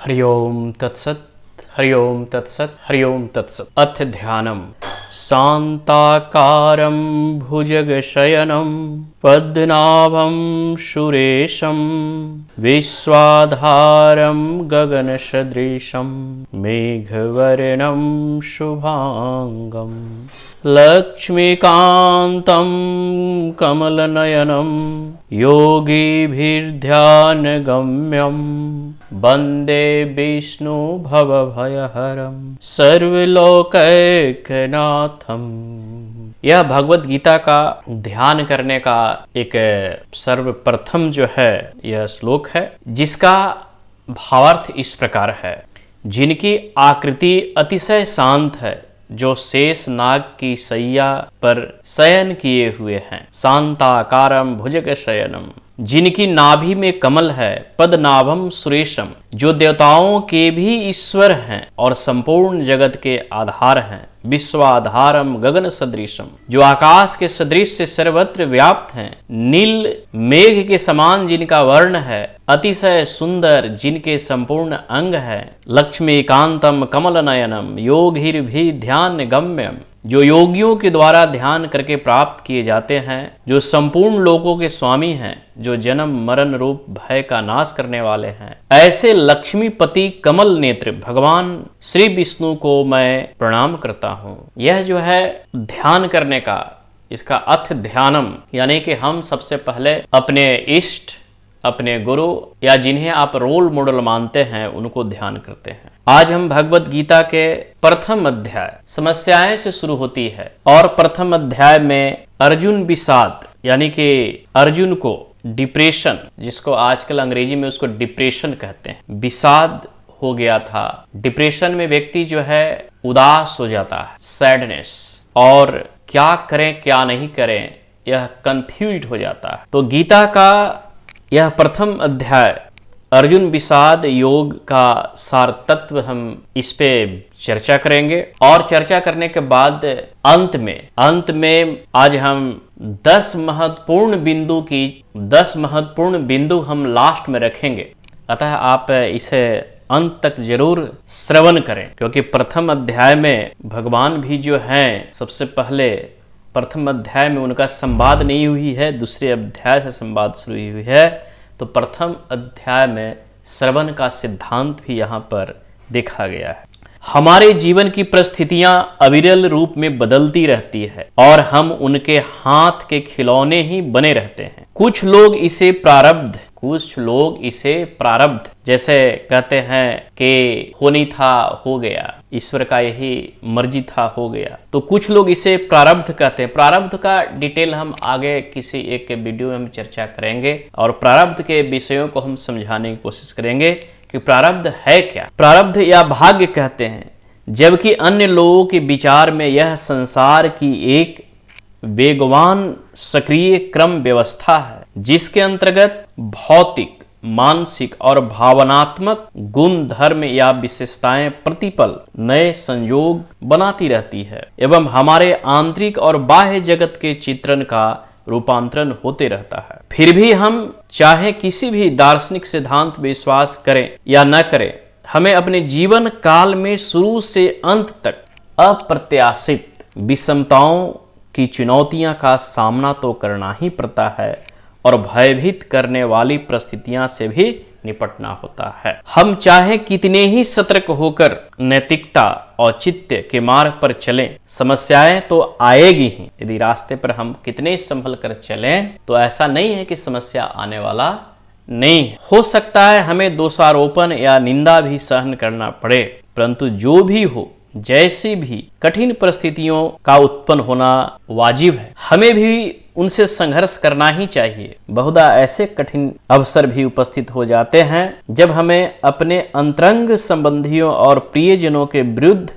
हरि ओम तत्सत् हरि ओम तत्सत् हरि ओम तत्सत्। अथ ध्यानम्। शान्ताकारं भुजगशयनं पद्मनाभं सुरेशं विश्वाधारं गगनसदृशं मेघवर्णं शुभांगं लक्ष्मीकान्तं कमलनयनं योगिभिर्ध्यानगम्यं वन्दे विष्णु भवभयहरं सर्वलोकैकनाथम। यह भगवत गीता का ध्यान करने का एक सर्वप्रथम जो है यह श्लोक है, जिसका भावार्थ इस प्रकार है। जिनकी आकृति अतिशय शांत है, जो शेष नाग की सैया पर शयन किए हुए हैं। शांताकारम भुजग शयनम। जिनकी नाभि में कमल है। पद्मनाभम सुरेशम। जो देवताओं के भी ईश्वर हैं और संपूर्ण जगत के आधार हैं। विश्वाधारम गगन सदृशम। जो आकाश के सदृश से सर्वत्र व्याप्त हैं। नील मेघ के समान जिनका वर्ण है। अतिशय सुंदर जिनके संपूर्ण अंग है। लक्ष्मीकांतम कमल नयनम योगिर्भि ध्यान गम्यम। जो योगियों के द्वारा ध्यान करके प्राप्त किए जाते हैं। जो संपूर्ण लोकों के स्वामी हैं। जो जन्म मरण रूप भय का नाश करने वाले हैं। ऐसे लक्ष्मीपति कमल नेत्र भगवान श्री विष्णु को मैं प्रणाम करता हूँ। यह जो है ध्यान करने का, इसका अर्थ ध्यानम, यानी कि हम सबसे पहले अपने इष्ट, अपने गुरु या जिन्हें आप रोल मॉडल मानते हैं उनको ध्यान करते हैं। आज हम भगवत गीता के प्रथम अध्याय समस्याएं से शुरू होती है और प्रथम अध्याय में अर्जुन विषाद, यानी कि अर्जुन को डिप्रेशन, जिसको आजकल अंग्रेजी में उसको डिप्रेशन कहते हैं, विषाद हो गया था। डिप्रेशन में व्यक्ति जो है उदास हो जाता है, सैडनेस, और क्या करें क्या नहीं करें यह कंफ्यूज्ड हो जाता है। तो गीता का यह प्रथम अध्याय अर्जुन विषाद योग का सार तत्व, हम इस पे चर्चा करेंगे। और चर्चा करने के बाद अंत में आज हम 10 महत्वपूर्ण बिंदु हम लास्ट में रखेंगे। अतः आप इसे अंत तक जरूर श्रवण करें, क्योंकि प्रथम अध्याय में भगवान भी जो हैं, सबसे पहले प्रथम अध्याय में उनका संवाद नहीं हुई है, दूसरे अध्याय से संवाद शुरू हुई है। तो प्रथम अध्याय में श्रवण का सिद्धांत भी यहाँ पर देखा गया है। हमारे जीवन की परिस्थितियां अविरल रूप में बदलती रहती है और हम उनके हाथ के खिलौने ही बने रहते हैं। कुछ लोग इसे प्रारब्ध जैसे कहते हैं कि होनी था हो गया, ईश्वर का यही मर्जी था हो गया। तो कुछ लोग इसे प्रारब्ध कहते हैं। प्रारब्ध का डिटेल हम आगे किसी एक वीडियो में हम चर्चा करेंगे और प्रारब्ध के विषयों को हम समझाने की कोशिश करेंगे कि प्रारब्ध है क्या। प्रारब्ध या भाग्य कहते हैं, जबकि अन्य लोगों के विचार में यह संसार की एक वेगवान सक्रिय क्रम व्यवस्था है, जिसके अंतर्गत भौतिक, मानसिक और भावनात्मक गुण धर्म या विशेषताएं प्रतिपल नए संयोग बनाती रहती है एवं हमारे आंतरिक और बाह्य जगत के चित्रण का रूपांतरण होते रहता है। फिर भी हम चाहे किसी भी दार्शनिक सिद्धांत विश्वास करें या न करें, हमें अपने जीवन काल में शुरू से अंत तक अप्रत्याशित विषमताओं की चुनौतियां का सामना तो करना ही पड़ता है और भयभीत करने वाली परिस्थितियां से भी निपटना होता है। हम चाहे कितने ही सतर्क होकर नैतिकता औचित्य के मार्ग पर चलें, समस्याएं तो आएगी ही। यदि रास्ते पर हम कितने संभल कर चलें तो ऐसा नहीं है कि समस्या आने वाला नहीं है। हो सकता है हमें दोषारोपण या निंदा भी सहन करना पड़े, परंतु जो भी हो, जैसी भी कठिन परिस्थितियों का उत्पन्न होना वाजिब है, हमें भी उनसे संघर्ष करना ही चाहिए। बहुधा ऐसे कठिन अवसर भी उपस्थित हो जाते हैं जब हमें अपने अंतरंग संबंधियों और प्रियजनों के विरुद्ध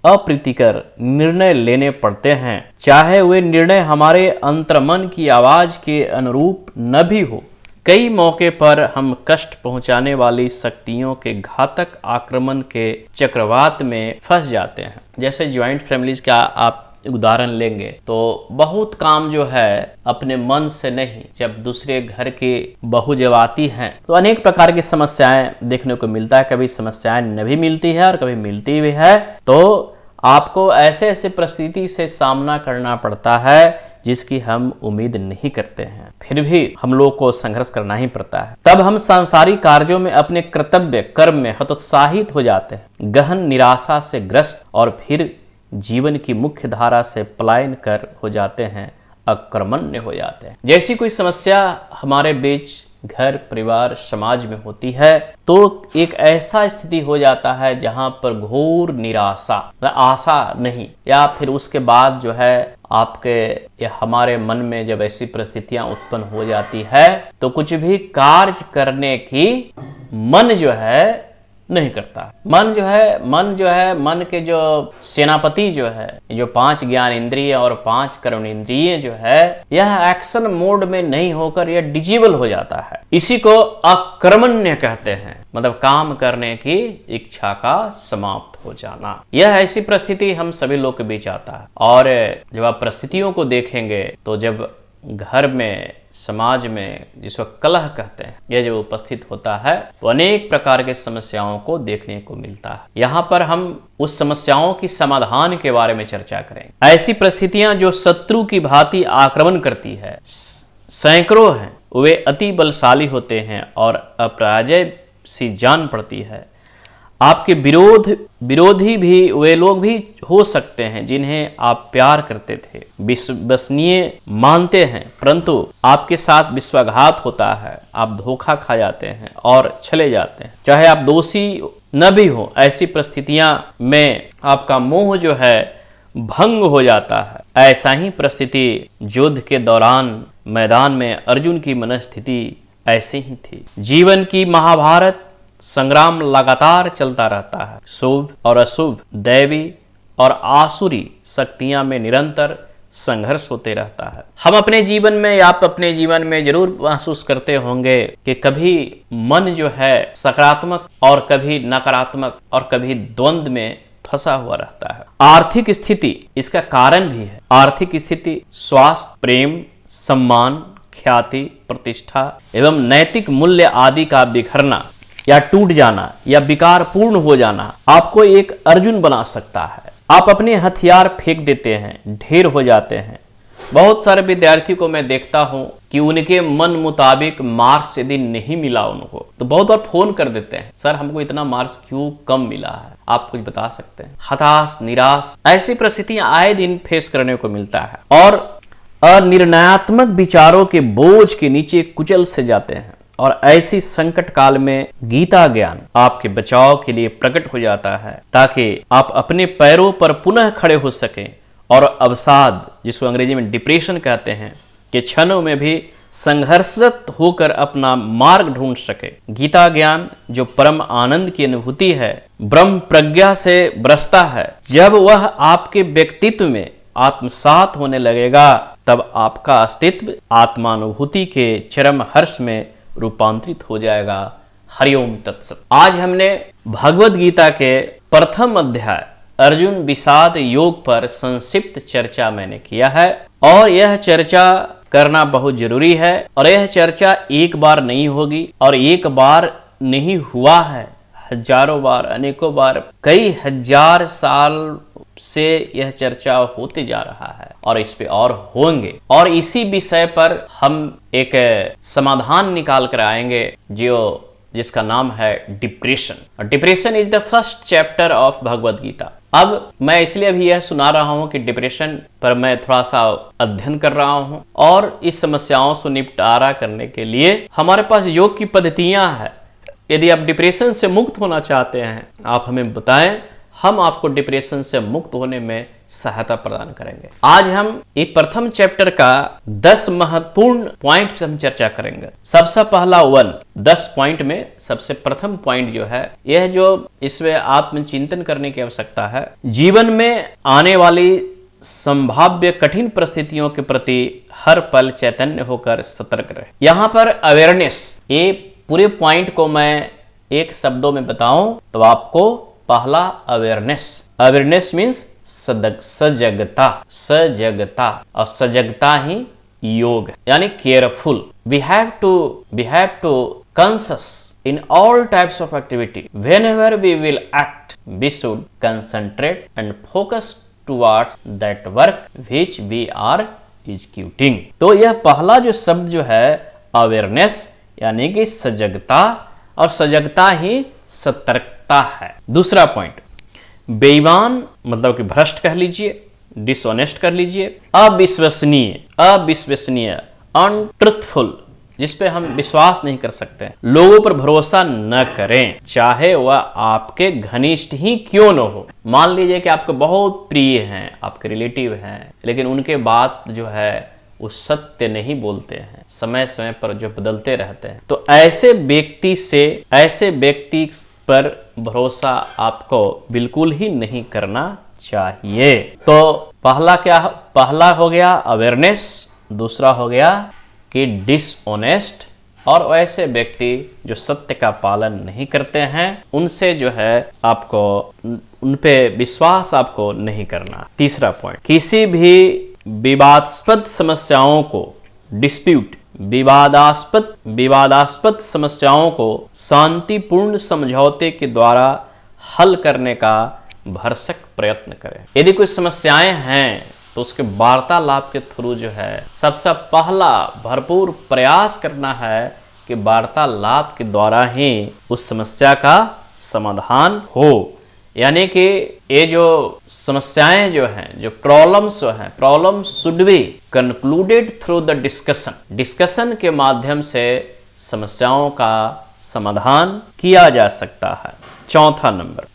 अप्रीतिकर निर्णय लेने पड़ते हैं, चाहे वे निर्णय हमारे अंतर्मन की आवाज के अनुरूप न भी हो। कई मौके पर हम कष्ट पहुंचाने वाली शक्तियों के घातक आक्रमण के चक्रवात में फंस जाते हैं। जैसे ज्वाइंट फैमिलीज का आप उदाहरण लेंगे तो बहुत काम जो है अपने मन से नहीं, जब दूसरे घर की बहू जब आती हैं तो अनेक प्रकार की समस्याएं देखने को मिलता है। कभी समस्याएं न भी मिलती है और कभी मिलती भी है, तो आपको ऐसे ऐसे परिस्थिति से सामना करना पड़ता है जिसकी हम उम्मीद नहीं करते हैं, फिर भी हम लोग को संघर्ष करना ही पड़ता है। तब हम सांसारिक कार्यों में अपने कर्तव्य कर्म में हतोत्साहित हो जाते हैं, गहन निराशा से ग्रस्त, और फिर जीवन की मुख्य धारा से पलायन कर हो जाते हैं, अकर्मण्य हो जाते हैं। जैसी कोई समस्या हमारे बीच घर परिवार समाज में होती है तो एक ऐसा स्थिति हो जाता है जहां पर घोर निराशा, आशा नहीं, या फिर उसके बाद जो है आपके या हमारे मन में जब ऐसी परिस्थितियां उत्पन्न हो जाती है तो कुछ भी कार्य करने की मन जो है नहीं करता। मन के जो सेनापति जो है, जो 5 ज्ञान इंद्रिय और 5 कर्म इंद्रिय जो है, यह एक्शन मोड में नहीं होकर यह डिजेबल हो जाता है। इसी को अकर्मण्य कहते हैं, मतलब काम करने की इच्छा का समाप्त हो जाना। यह ऐसी परिस्थिति हम सभी लोग के बीच आता है। और जब आप परिस्थितियों को देखेंगे तो जब घर में समाज में जिसको कलह कहते हैं, यह जो उपस्थित होता है तो अनेक प्रकार के समस्याओं को देखने को मिलता है। यहाँ पर हम उस समस्याओं की समाधान के बारे में चर्चा करेंगे। ऐसी परिस्थितियां जो शत्रु की भांति आक्रमण करती है, सैकड़ों हैं, वे अति बलशाली होते हैं और अपराजय सी जान पड़ती है। आपके विरोधी भी वे लोग भी हो सकते हैं जिन्हें आप प्यार करते थे, विश्वसनीय मानते हैं, परंतु आपके साथ विश्वासघात होता है, आप धोखा खा जाते हैं और चले जाते हैं, चाहे आप दोषी न भी हो। ऐसी परिस्थितियां में आपका मोह जो है भंग हो जाता है। ऐसा ही परिस्थिति युद्ध के दौरान मैदान में अर्जुन की मनस्थिति ऐसी ही थी। जीवन की महाभारत संग्राम लगातार चलता रहता है। शुभ और अशुभ, दैवी और आसुरी शक्तियां में निरंतर संघर्ष होते रहता है। हम अपने जीवन में या आप अपने जीवन में जरूर महसूस करते होंगे कि कभी मन जो है सकारात्मक और कभी नकारात्मक और कभी द्वंद्व में फंसा हुआ रहता है। आर्थिक स्थिति इसका कारण भी है। आर्थिक स्थिति, स्वास्थ्य, प्रेम, सम्मान, ख्याति, प्रतिष्ठा एवं नैतिक मूल्य आदि का बिखरना या टूट जाना या विकार पूर्ण हो जाना आपको एक अर्जुन बना सकता है। आप अपने हथियार फेंक देते हैं, ढेर हो जाते हैं। बहुत सारे विद्यार्थी को मैं देखता हूं कि उनके मन मुताबिक मार्क्स यदि नहीं मिला उनको तो बहुत बार फोन कर देते हैं, सर हमको इतना मार्क्स क्यों कम मिला है, आप कुछ बता सकते हैं। हताश, निराश, ऐसी परिस्थितियां आए दिन फेस करने को मिलता है और अनिर्णयात्मक विचारों के बोझ के नीचे कुचल से जाते हैं। और ऐसी संकट काल में गीता ज्ञान आपके बचाव के लिए प्रकट हो जाता है ताकि आप अपने पैरों पर पुनः खड़े हो सकें और अवसाद, जिसको अंग्रेजी में डिप्रेशन कहते हैं, के क्षणों में भी संघर्षरत होकर अपना मार्ग ढूंढ सके। गीता ज्ञान जो परम आनंद की अनुभूति है, ब्रह्म प्रज्ञा से बरसता है, जब वह आपके व्यक्तित्व में आत्मसात होने लगेगा तब आपका अस्तित्व आत्मानुभूति के चरम हर्ष में रूपांतरित हो जाएगा। हरिओम तत्सत। आज हमने भगवद गीता के प्रथम अध्याय अर्जुन विषाद योग पर संक्षिप्त चर्चा मैंने किया है और यह चर्चा करना बहुत जरूरी है। और यह चर्चा एक बार नहीं होगी और एक बार नहीं हुआ है, हजारों बार, अनेकों बार, कई हजार साल से यह चर्चा होते जा रहा है और इस पे और होंगे। और इसी विषय पर हम एक समाधान निकाल कर आएंगे जिसका नाम है depression. Depression is the first chapter of Bhagavad Gita. अब मैं इसलिए अभी यह सुना रहा हूं कि डिप्रेशन पर मैं थोड़ा सा अध्ययन कर रहा हूं और इस समस्याओं से निपटारा करने के लिए हमारे पास योग की पद्धतियां हैं। यदि आप डिप्रेशन से मुक्त होना चाहते हैं, आप हमें बताएं, हम आपको डिप्रेशन से मुक्त होने में सहायता प्रदान करेंगे। आज हम ये प्रथम चैप्टर का 10 महत्वपूर्ण पॉइंट से हम चर्चा करेंगे। सबसे पहला 10 पॉइंट में सबसे प्रथम पॉइंट जो है, यह जो इसमें आत्मचिंतन करने की आवश्यकता है। जीवन में आने वाली संभाव्य कठिन परिस्थितियों के प्रति हर पल चैतन्य होकर सतर्क रहे। यहाँ पर अवेयरनेस, ये पूरे पॉइंट को मैं एक शब्दों में बताऊं तो आपको पहला अवेयरनेस मीन्स सजगता, सजगता, और सजगता ही योग है, यानी careful. We have to conscious in all types of activity. Whenever we will act, we should concentrate and focus towards that work which we are executing. तो यह पहला जो शब्द जो है अवेयरनेस, यानी कि सजगता, और सजगता ही सतर्कता है। दूसरा पॉइंट, बेईमान मतलब कि भ्रष्ट कह लीजिए, डिसऑनेस्ट कर लीजिए, अविश्वसनीय, अविश्वसनीय, अनट्रुथफुल, जिसपे हम विश्वास नहीं कर सकते, लोगों पर भरोसा न करें, चाहे वह आपके घनिष्ठ ही क्यों न हो। मान लीजिए कि आपके बहुत प्रिय हैं, आपके रिलेटिव हैं, लेकिन उनके बात जो है वो सत्य नहीं बोलते हैं, समय समय पर जो बदलते रहते हैं, तो ऐसे व्यक्ति पर भरोसा आपको बिल्कुल ही नहीं करना चाहिए। तो पहला हो गया अवेयरनेस, दूसरा हो गया कि डिसऑनेस्ट, और वैसे व्यक्ति जो सत्य का पालन नहीं करते हैं, उनसे जो है आपको उन पे विश्वास आपको नहीं करना। तीसरा पॉइंट, किसी भी विवादास्पद समस्याओं को, डिस्प्यूट, विवादास्पद समस्याओं को शांतिपूर्ण समझौते के द्वारा हल करने का भरसक प्रयत्न करें। यदि कोई समस्याएं हैं तो उसके वार्तालाप के थ्रू जो है सबसे पहला भरपूर प्रयास करना है कि वार्तालाप के द्वारा ही उस समस्या का समाधान हो। यानी कि ये जो समस्याएं जो हैं, जो प्रॉब्लम्स हैं, problem should be concluded through the discussion. Discussion के माध्यम से समस्याओं का समाधान किया जा सकता है। चौथा नंबर,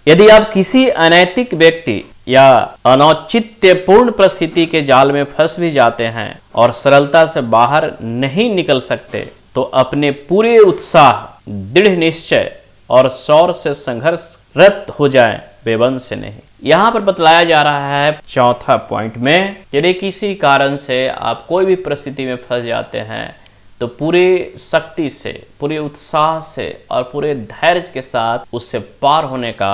यदि आप किसी अनैतिक व्यक्ति या अनौचित्यपूर्ण परिस्थिति के जाल में फंस भी जाते हैं और सरलता से बाहर नहीं निकल सकते, तो अपने पूरे उत्साह, दृढ़ निश्चय और शौर्य से संघर्षरत हो जाएं, बेबंद से नहीं। यहाँ पर बतलाया जा रहा है चौथा पॉइंट में, यदि किसी कारण से आप कोई भी परिस्थिति में फंस जाते हैं तो पूरे शक्ति से, पूरे उत्साह से और पूरे धैर्य के साथ उससे पार होने का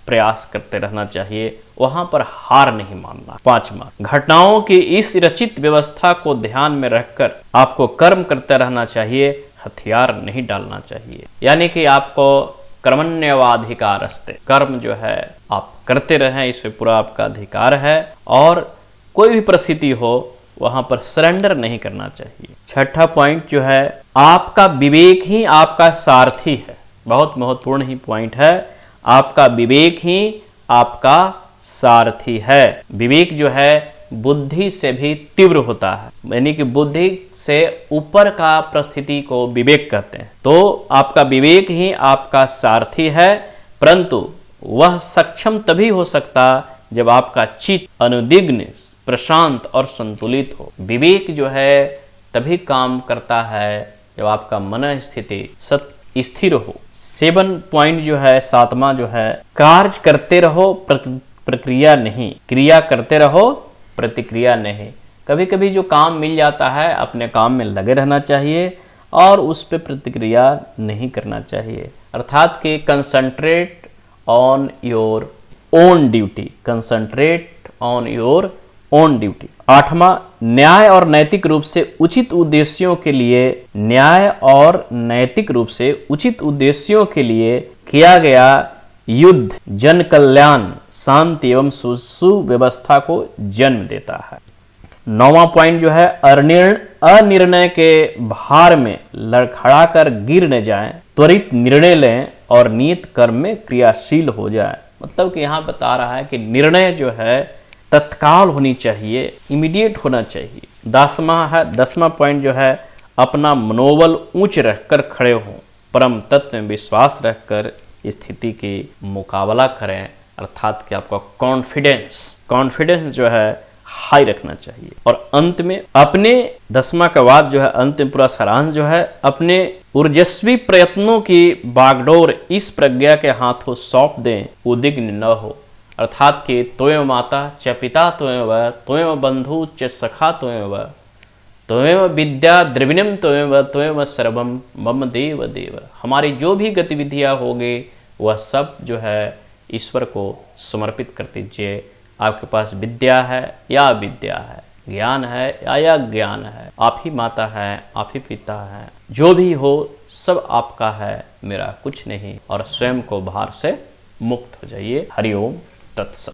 प्रयास करते रहना चाहिए, वहां पर हार नहीं मानना। पांचवा, घटनाओं की इस रचित व्यवस्था को ध्यान में रखकर आपको कर्म करते रहना चाहिए, हथियार नहीं डालना चाहिए। यानी कि आपको कर्मण्यवाधिकारस्ते, कर्म जो है आप करते रहें, इसमें पूरा आपका अधिकार है, और कोई भी परिस्थिति हो वहां पर सरेंडर नहीं करना चाहिए। छठा पॉइंट जो है, आपका विवेक ही आपका सारथी है। बहुत महत्वपूर्ण ही पॉइंट है, आपका विवेक ही आपका सारथी है। विवेक जो है बुद्धि से भी तीव्र होता है, यानी कि बुद्धि से ऊपर का परिस्थिति को विवेक कहते हैं। तो आपका विवेक ही आपका सारथी है, परंतु वह सक्षम तभी हो सकता जब आपका चित्त अनुदिग्न, प्रशांत और संतुलित हो। विवेक जो है तभी काम करता है जब आपका मन स्थिति स्थिर हो। 7 पॉइंट जो है, 7वां जो है, कार्य करते रहो प्रक्रिया नहीं, क्रिया करते रहो प्रतिक्रिया नहीं। कभी कभी जो काम मिल जाता है अपने काम में लगे रहना चाहिए और उस पर प्रतिक्रिया नहीं करना चाहिए। अर्थात कि concentrate on your own duty, concentrate on your own duty. 8वां, न्याय और नैतिक रूप से उचित उद्देश्यों के लिए, न्याय और नैतिक रूप से उचित उद्देश्यों के लिए किया गया युद्ध जन कल्याण, शांति एवं सुव्यवस्था को जन्म देता है। 9वां पॉइंट जो है, अनिर्णय के भार में लड़खड़ा कर गिर न जाएं, त्वरित निर्णय लें और नियत कर्म में क्रियाशील हो जाए। मतलब कि यहाँ बता रहा है कि निर्णय जो है तत्काल होनी चाहिए, इमीडिएट होना चाहिए। 10वां पॉइंट जो है, अपना मनोबल ऊंच रखकर खड़े हों, परम तत्व में विश्वास रखकर स्थिति की मुकाबला करें। अर्थात कि आपका कॉन्फिडेंस जो है हाई रखना चाहिए। और अंत में अपने 10वां का बाद जो है, अंत में पूरा सारांश जो है, अपने ऊर्जस्वी प्रयत्नों की बागडोर इस प्रज्ञा के हाथों सौंप दें, उद्विग्न न हो। अर्थात कि त्वमेव माता च पिता त्वमेव बंधु च सखा त्वमेव विद्या द्रविणम त्वमेव सर्वम मम देव देव। हमारी जो भी गतिविधियां होंगी वह सब जो है ईश्वर को समर्पित कर दीजिए। आपके पास विद्या है या अविद्या है, ज्ञान है या ज्ञान है, आप ही माता है, आप ही पिता है, जो भी हो सब आपका है, मेरा कुछ नहीं, और स्वयं को भार से मुक्त हो जाइए। हरिओम तत्सत।